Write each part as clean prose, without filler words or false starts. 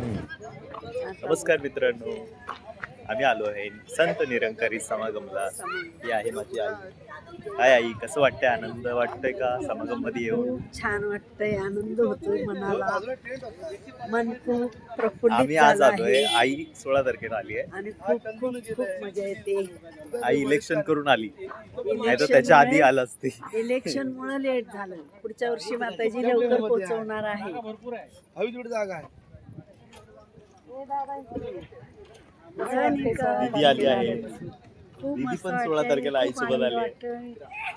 नमस्कार मित्रांनो, आम्ही आलो आहे संत निरंकारी समागमला. ही आहे माझी आई. काय आई, कसं वाटतंय? आनंद वाटतोय का समागम मध्ये येऊन? खूप छान वाटतंय, आनंद होतोय मनाला. मन खूप प्रफुल्लित आम्ही आज झालं आलोय, आहे आई 16 तारखेला आली आहे. आणि खूप खूप खूप मजा येते. आई इलेक्शन करून आली, नाही तर त्याच्या आधी आला असते. इलेक्शन मुळे लेट झालं. पुढच्या वर्षी माताजी लवकर पोहोचवणार आहे. दीदी आली आहे. खूप दीदी मस्त पण 16 वाटतंय, तारखेला खूप आईसोबत आनंद आली आहे. वाटतंय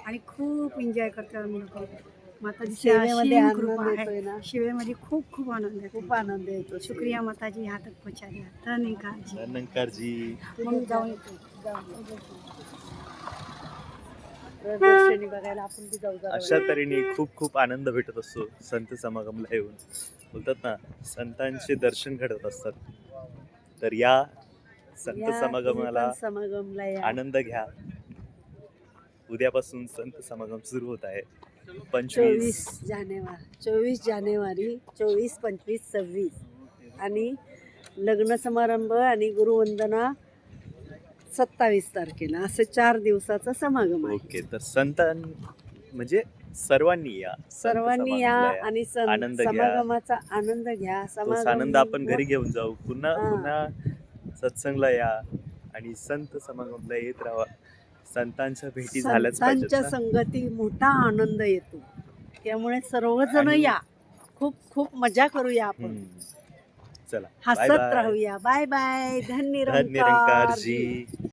आणि खूप एन्जॉय करतो आम्ही लोक. माताजी सेवेमध्ये असीम आनंद कृपा येतोय आहे. ना. सेवेमध्ये खूप खूप आनंद येतो. खूप आनंद येतो. शुक्रिया माताजी, यहाँ तक पहुंचा दिया. धन्यवाद जी. नंकारजी, मग जाऊन येतो. प्रदर्शनी बघायला आपण बी जाऊ जरा अशा तऱ्हेने खूप खूप आनंद भेटत असतो संत समागमला येऊन. बोलतात ना, संतांचे दर्शन घडत असतात. तर या संत या समागमाला तुम्ही पण समागमला या. आनंद घ्या. उद्यापासून संत समागम सुरू होत आहे. 24 25 जानेवारी 24, 25, 26 आणि लग्न समारंभ आणि गुरुवंदना 27 तारखेला, असे 4 दिवसाचा समागम आहे. ओके. तर संतां म्हणजे सर्वांनी या, संत सर्वांनी या समागमला आणि आनंद घ्या. समागमाचा आनंद घ्या. तोच आनंद आपण घरी घेऊन जाऊ. पुन्हा हा. पुन्हा सत्संगला या आणि संत समागमला येत राहा. संतांच्या भेटी झाल्याच पाहिजेत संतांच्या ना. संगती मोठा आनंद येतो. त्यामुळे सर्वजण आणि- या, खूप खूप मजा करूया आपण. हम्म. चला, हसत बाय बाय. राहूया. Bye bye. धन्य निरंकारजी.